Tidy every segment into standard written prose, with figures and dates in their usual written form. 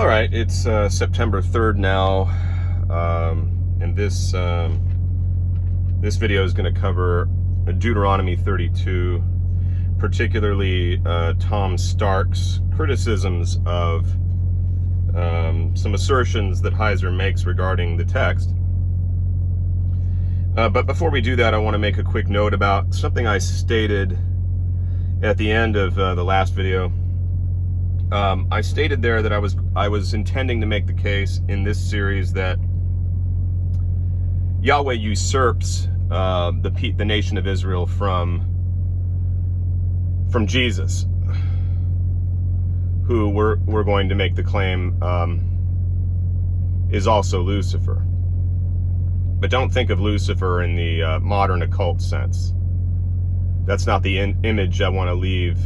All right, it's September 3rd now, and this video is going to cover Deuteronomy 32, particularly Tom Stark's criticisms of some assertions that Heiser makes regarding the text. But before we do that, I want to make a quick note about something I stated at the end of the last video. I stated there that I was intending to make the case in this series that Yahweh usurps the nation of Israel from Jesus, who we're going to make the claim is also Lucifer. But don't think of Lucifer in the modern occult sense. That's not the image I want to leave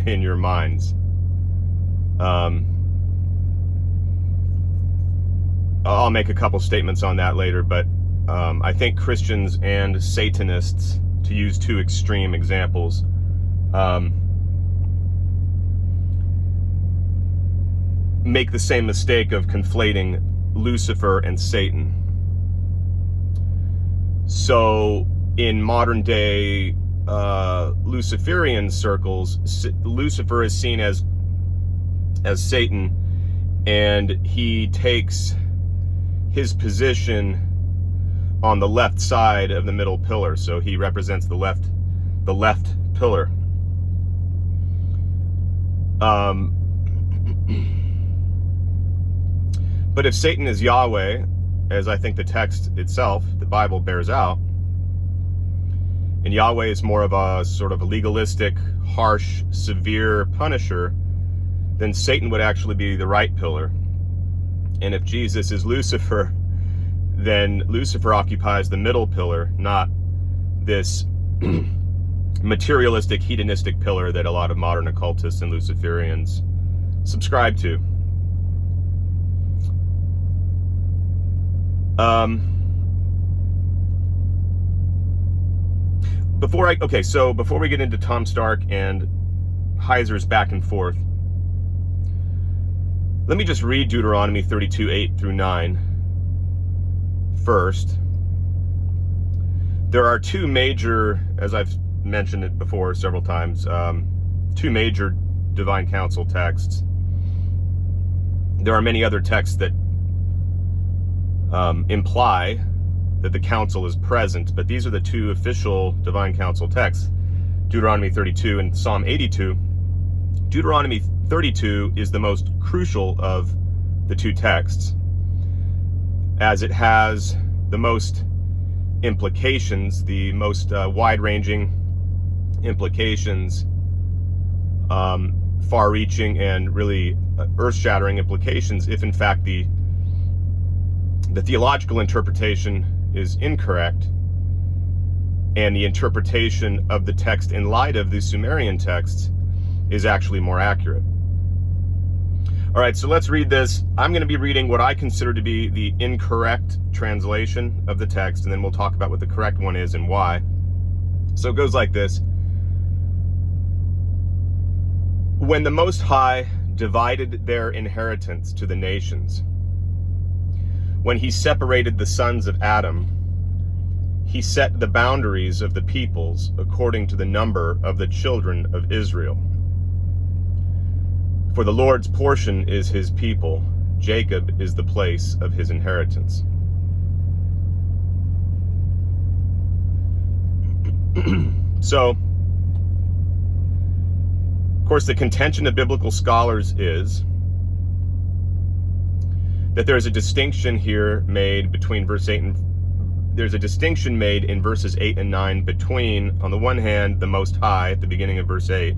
in your minds. I'll make a couple statements on that later, but I think Christians and Satanists, to use two extreme examples, make the same mistake of conflating Lucifer and Satan. So in modern day Luciferian circles, Lucifer is seen as Satan, and he takes his position on the left side of the middle pillar. So he represents the left pillar. But if Satan is Yahweh, as I think the text itself, the Bible, bears out, and Yahweh is more of a sort of a legalistic, harsh, severe punisher, then Satan would actually be the right pillar. And if Jesus is Lucifer, then Lucifer occupies the middle pillar, not this materialistic, hedonistic pillar that a lot of modern occultists and Luciferians subscribe to. Before we get into Tom Stark and Heiser's back and forth, let me just read Deuteronomy 32, 8 through 9 first. There are two major, as I've mentioned it before several times, two major divine council texts. There are many other texts that imply that the council is present, but these are the two official divine council texts, Deuteronomy 32 and Psalm 82. Deuteronomy 32 is the most crucial of the two texts, as it has the most implications, the most wide-ranging implications, far-reaching and really earth-shattering implications if in fact the theological interpretation is incorrect and the interpretation of the text in light of the Sumerian texts is actually more accurate. All right, so let's read this. I'm going to be reading what I consider to be the incorrect translation of the text, and then we'll talk about what the correct one is and why. So it goes like this. When the Most High divided their inheritance to the nations, when he separated the sons of Adam, he set the boundaries of the peoples according to the number of the children of Israel. For the Lord's portion is his people, Jacob is the place of his inheritance. So, of course, the contention of biblical scholars is that there's a distinction here made between verse 8 and there's a distinction made in verses 8 and 9 between, on the one hand, the Most High at the beginning of verse 8,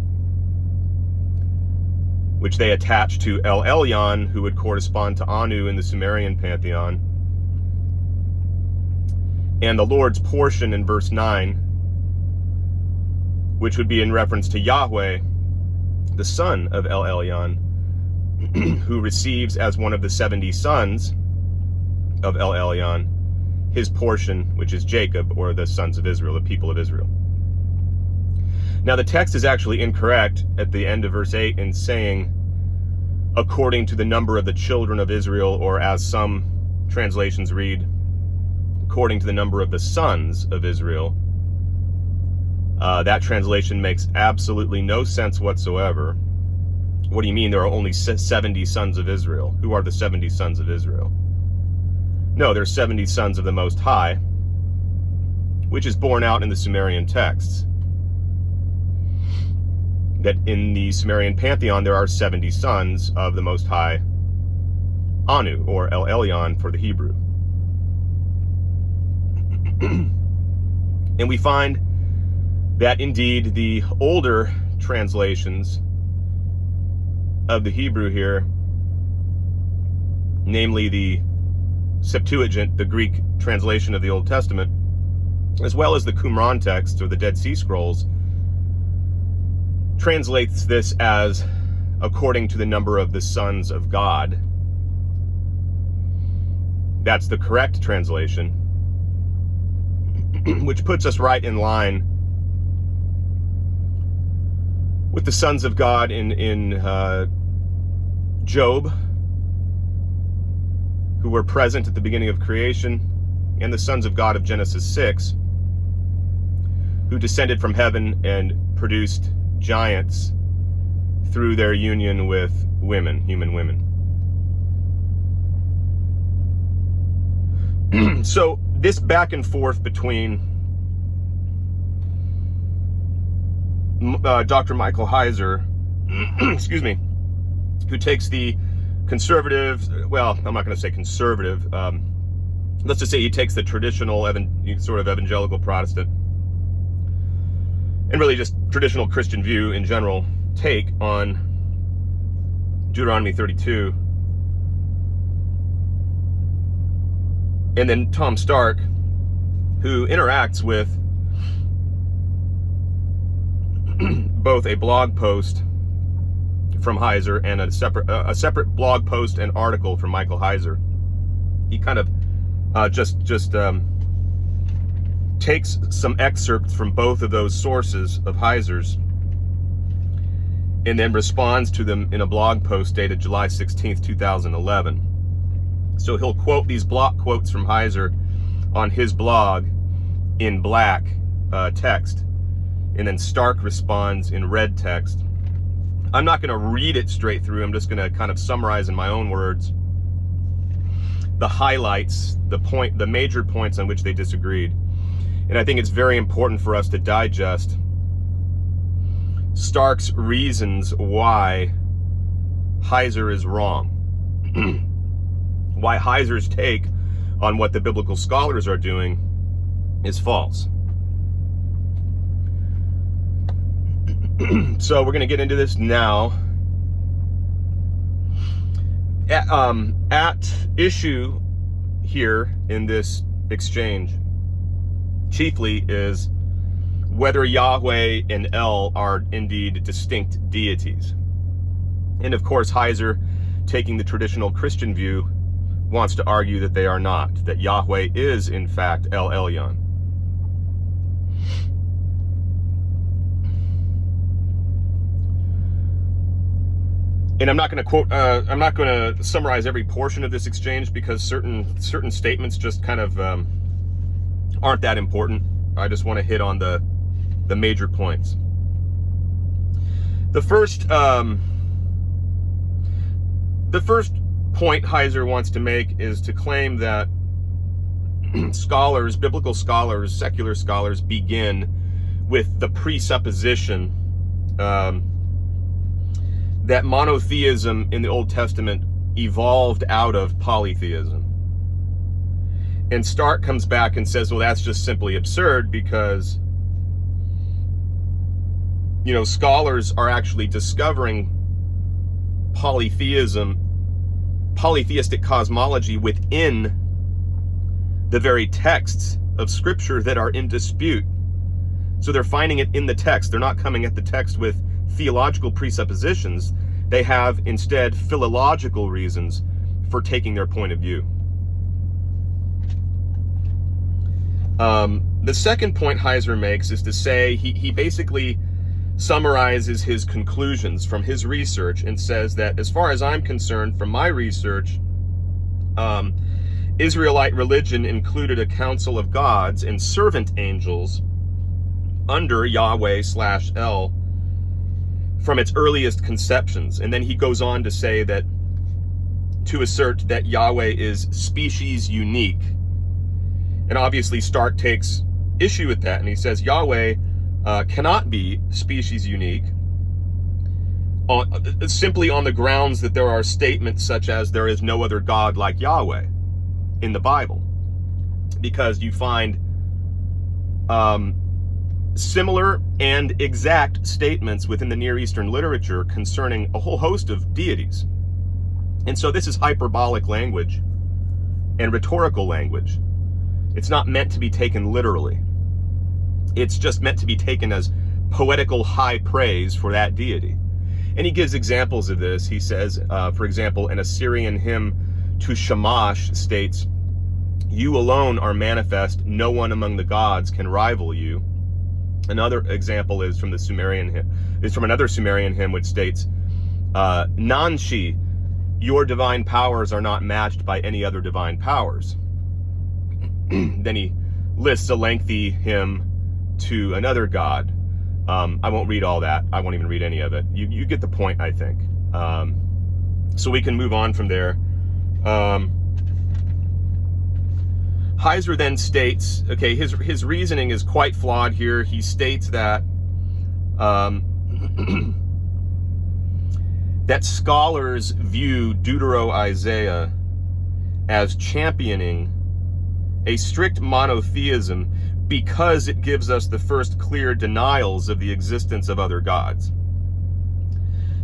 which they attach to El Elyon, who would correspond to Anu in the Sumerian pantheon, and the Lord's portion in verse 9, which would be in reference to Yahweh, the son of El Elyon, who receives as one of the 70 sons of El Elyon his portion, which is Jacob, or the sons of Israel, the people of Israel. Now the text is actually incorrect at the end of verse 8 in saying according to the number of the children of Israel, or as some translations read, according to the number of the sons of Israel. That translation makes absolutely no sense whatsoever. What do you mean there are only 70 sons of Israel? Who are the 70 sons of Israel? No, there's 70 sons of the Most High, which is borne out in the Sumerian texts. That in the Sumerian pantheon there are 70 sons of the Most High Anu, or El Elyon for the Hebrew. And we find that indeed the older translations of the Hebrew here, namely the Septuagint, the Greek translation of the Old Testament, as well as the Qumran text, or the Dead Sea Scrolls, translates this as according to the number of the sons of God. That's the correct translation, which puts us right in line with the sons of God in Job, who were present at the beginning of creation, and the sons of God of Genesis 6, who descended from heaven and produced giants through their union with women, human women. So this back and forth between Dr. Michael Heiser, excuse me, who takes the conservative, well, I'm not going to say conservative, let's just say he takes the traditional sort of evangelical Protestant and really just traditional Christian view in general take on Deuteronomy 32. And then Tom Stark, who interacts with both a blog post from Heiser and a separate blog post and article from Michael Heiser. He kind of just takes some excerpts from both of those sources of Heiser's and then responds to them in a blog post dated July 16th, 2011. So he'll quote these block quotes from Heiser on his blog in black text, and then Stark responds in red text. I'm not going to read it straight through. I'm just going to kind of summarize in my own words the highlights, the major points on which they disagreed. And I think it's very important for us to digest Stark's reasons why Heiser is wrong. Why Heiser's take on what the biblical scholars are doing is false. So we're going to get into this now. At issue here in this exchange chiefly is whether Yahweh and El are indeed distinct deities. And of course, Heiser, taking the traditional Christian view, wants to argue that they are not, that Yahweh is in fact El Elyon. And I'm not going to quote, I'm not going to summarize every portion of this exchange because certain statements just kind of aren't that important. I just want to hit on the major points. The first point Heiser wants to make is to claim that scholars, biblical scholars, secular scholars, begin with the presupposition that monotheism in the Old Testament evolved out of polytheism. And Stark comes back and says, well, that's just simply absurd because, you know, scholars are actually discovering polytheistic cosmology within the very texts of Scripture that are in dispute. So they're finding it in the text. They're not coming at the text with theological presuppositions. They have instead philological reasons for taking their point of view. The second point Heiser makes is to say he basically summarizes his conclusions from his research and says that, as far as I'm concerned, from my research, Israelite religion included a council of gods and servant angels under Yahweh/El from its earliest conceptions. And then he goes on to say that, to assert that Yahweh is species unique. And obviously Stark takes issue with that, and he says Yahweh cannot be species unique simply on the grounds that there are statements such as there is no other God like Yahweh in the Bible, because you find similar and exact statements within the Near Eastern literature concerning a whole host of deities. And so this is hyperbolic language and rhetorical language. It's not meant to be taken literally. It's just meant to be taken as poetical high praise for that deity. And he gives examples of this. He says, for example, an Assyrian hymn to Shamash states, "You alone are manifest, no one among the gods can rival you." Another example is from the Sumerian hymn, is from another Sumerian hymn, which states, "Nanshi, your divine powers are not matched by any other divine powers." Then he lists a lengthy hymn to another god. I won't read all that. I won't even read any of it. You get the point, I think. So we can move on from there. Heiser then states, okay, his reasoning is quite flawed here. He states that that scholars view Deutero-Isaiah as championing a strict monotheism because it gives us the first clear denials of the existence of other gods.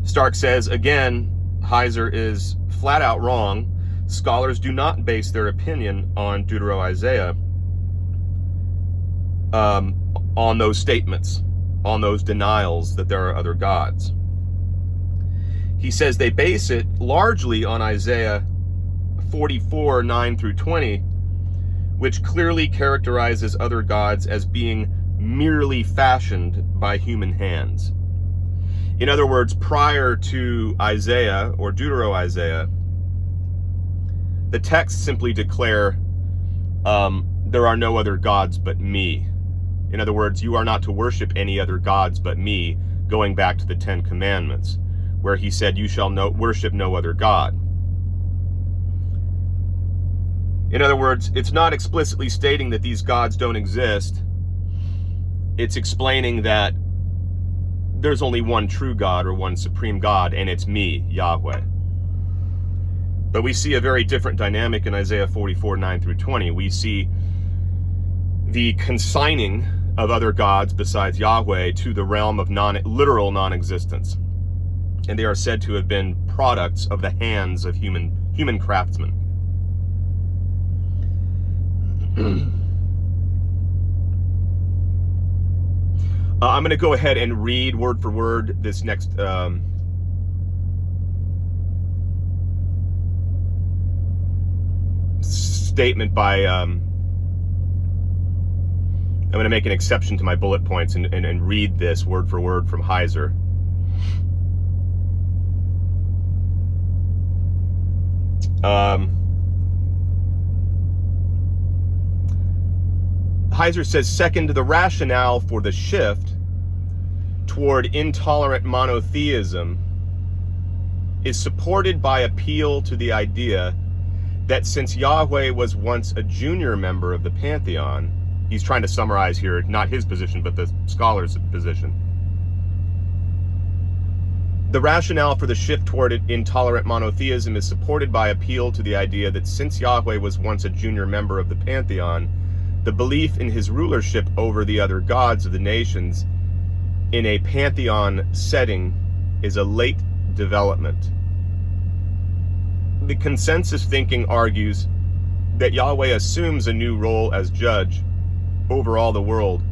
Stark says, again, Heiser is flat out wrong. Scholars do not base their opinion on Deutero-Isaiah on those statements, on those denials that there are other gods. He says they base it largely on Isaiah 44, 9 through 20, which clearly characterizes other gods as being merely fashioned by human hands. In other words, prior to Isaiah or Deutero-Isaiah, the texts simply declare, there are no other gods but me. In other words, you are not to worship any other gods but me, going back to the 10 Commandments, where he said, you shall worship no other God. In other words, it's not explicitly stating that these gods don't exist. It's explaining that there's only one true God or one supreme God, and it's me, Yahweh. But we see a very different dynamic in Isaiah 44, 9 through 20. We see the consigning of other gods besides Yahweh to the realm of literal non-existence. And they are said to have been products of the hands of human craftsmen. I'm going to go ahead and read word for word this next statement by, I'm going to make an exception to my bullet points and read this word for word from Heiser. Heiser says, second, the rationale for the shift toward intolerant monotheism is supported by appeal to the idea that since Yahweh was once a junior member of the pantheon, he's trying to summarize here, not his position, but the scholar's position. The rationale for the shift toward intolerant monotheism is supported by appeal to the idea that since Yahweh was once a junior member of the pantheon, the belief in his rulership over the other gods of the nations in a pantheon setting is a late development. The consensus thinking argues that Yahweh assumes a new role as judge over all the world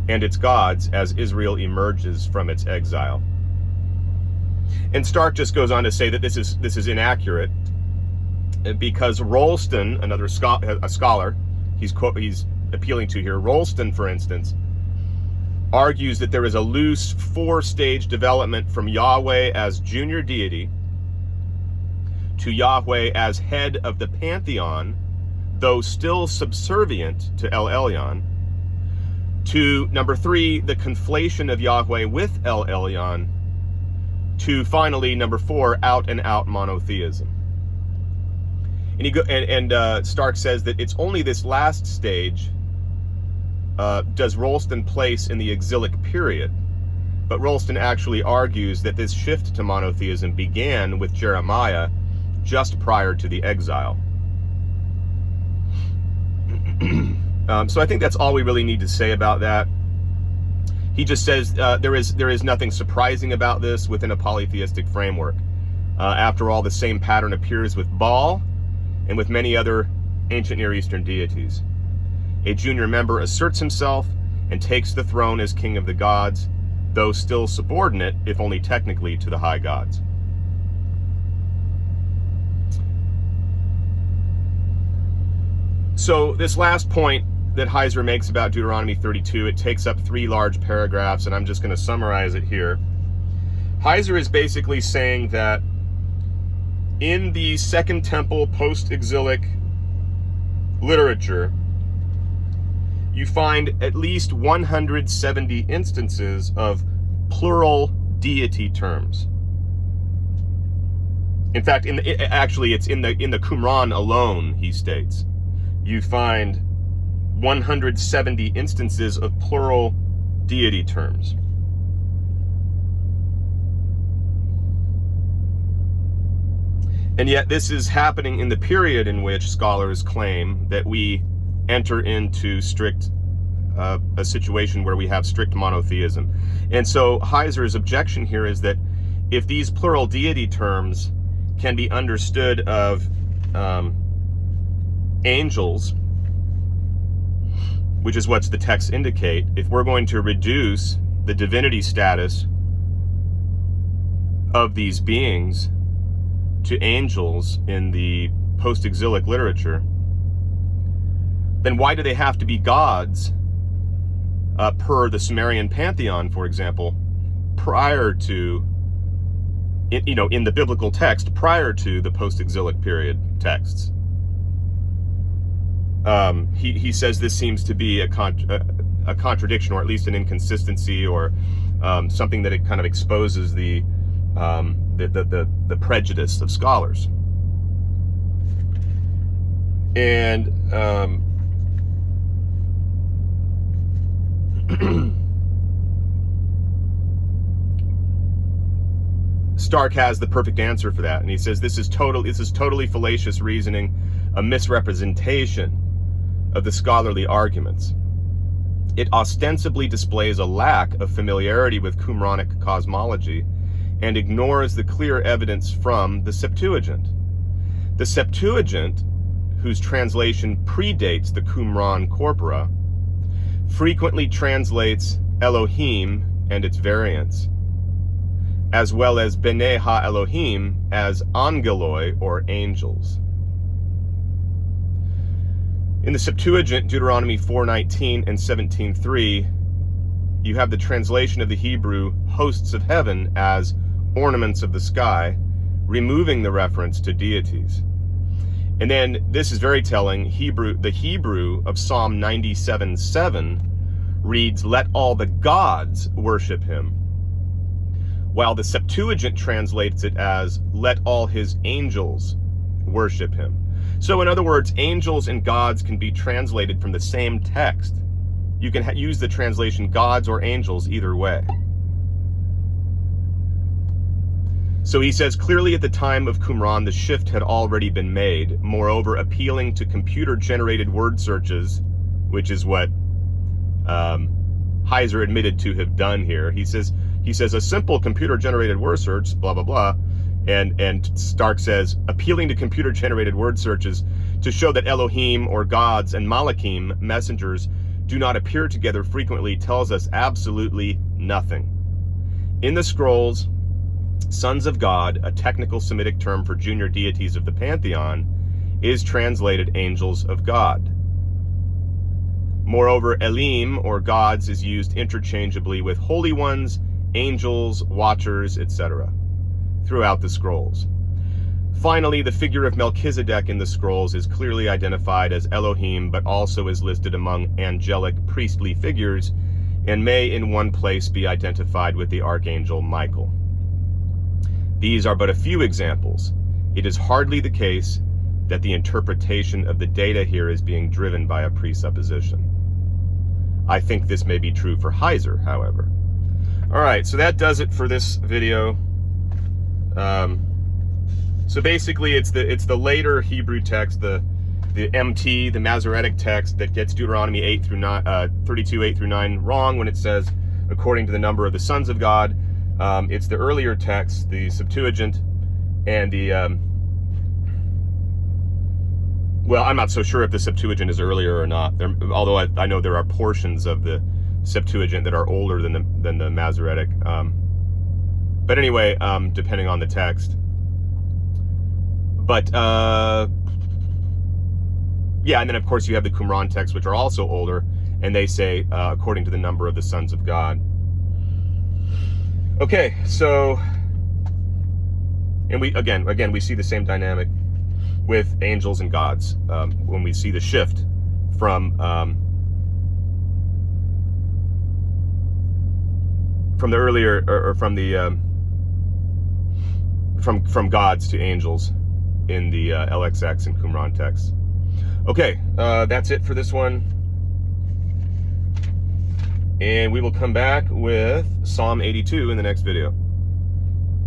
and its gods as Israel emerges from its exile. And Stark just goes on to say that this is inaccurate because Rolston, a scholar, he's appealing to here, Rolston, for instance, argues that there is a loose 4-stage development from Yahweh as junior deity to Yahweh as head of the pantheon, though still subservient to El Elyon, to number 3, the conflation of Yahweh with El Elyon, to finally number 4, out and out monotheism. And Stark says that it's only this last stage does Rolston place in the exilic period, but Rolston actually argues that this shift to monotheism began with Jeremiah just prior to the exile. So I think that's all we really need to say about that. He just says there is nothing surprising about this within a polytheistic framework. After all, the same pattern appears with Baal and with many other ancient Near Eastern deities. A junior member asserts himself and takes the throne as king of the gods, though still subordinate, if only technically, to the high gods. So this last point that Heiser makes about Deuteronomy 32, it takes up 3 large paragraphs, and I'm just going to summarize it here. Heiser is basically saying that in the Second Temple post-exilic literature, you find at least 170 instances of plural deity terms. In fact, it's in the Qumran alone, he states, you find 170 instances of plural deity terms. And yet this is happening in the period in which scholars claim that we enter into a situation where we have strict monotheism. And so Heiser's objection here is that if these plural deity terms can be understood of angels, which is what the texts indicate, if we're going to reduce the divinity status of these beings to angels in the post-exilic literature, then why do they have to be gods per the Sumerian pantheon, for example, prior to, in the biblical text, prior to the post-exilic period texts? He says this seems to be a contradiction, or at least an inconsistency, or something that it kind of exposes the prejudice of scholars. And Stark has the perfect answer for that, and he says this is totally fallacious reasoning, a misrepresentation of the scholarly arguments. It ostensibly displays a lack of familiarity with Qumranic cosmology and ignores the clear evidence from the Septuagint. The Septuagint, whose translation predates the Qumran corpora, frequently translates Elohim and its variants, as well as B'nai Ha-Elohim as angeloi, or angels. In the Septuagint, Deuteronomy 4:19 and 17:3, you have the translation of the Hebrew hosts of heaven as ornaments of the sky, removing the reference to deities. And then, this is very telling, the Hebrew of Psalm 97:7 reads, "Let all the gods worship him," while the Septuagint translates it as, "Let all his angels worship him." So in other words, angels and gods can be translated from the same text. You can use the translation gods or angels either way. So he says, clearly at the time of Qumran, the shift had already been made. Moreover, appealing to computer-generated word searches, which is what Heiser admitted to have done here. He says a simple computer-generated word search, blah, blah, blah. And Stark says, appealing to computer-generated word searches to show that Elohim, or gods, and Malachim, messengers, do not appear together frequently tells us absolutely nothing. In the scrolls, sons of God, a technical Semitic term for junior deities of the pantheon, is translated angels of God. Moreover, Elim, or gods, is used interchangeably with holy ones, angels, watchers, etc. throughout the scrolls. Finally, the figure of Melchizedek in the scrolls is clearly identified as Elohim, but also is listed among angelic priestly figures, and may in one place be identified with the archangel Michael. These are but a few examples. It is hardly the case that the interpretation of the data here is being driven by a presupposition. I think this may be true for Heiser, however. All right, so that does it for this video. So basically, it's the later Hebrew text, the MT, the Masoretic text, that gets Deuteronomy 32, 8 through 9 wrong when it says, according to the number of the sons of God. It's the earlier text, the Septuagint, and the, well, I'm not so sure if the Septuagint is earlier or not, although I know there are portions of the Septuagint that are older than the Masoretic. But anyway, depending on the text. But, yeah, and then of course you have the Qumran texts, which are also older, and they say, according to the number of the sons of God. Okay, so, and we again we see the same dynamic with angels and gods when we see the shift from the earlier, or from the from gods to angels in the LXX and Qumran texts. Okay, that's it for this one. And we will come back with Psalm 82 in the next video.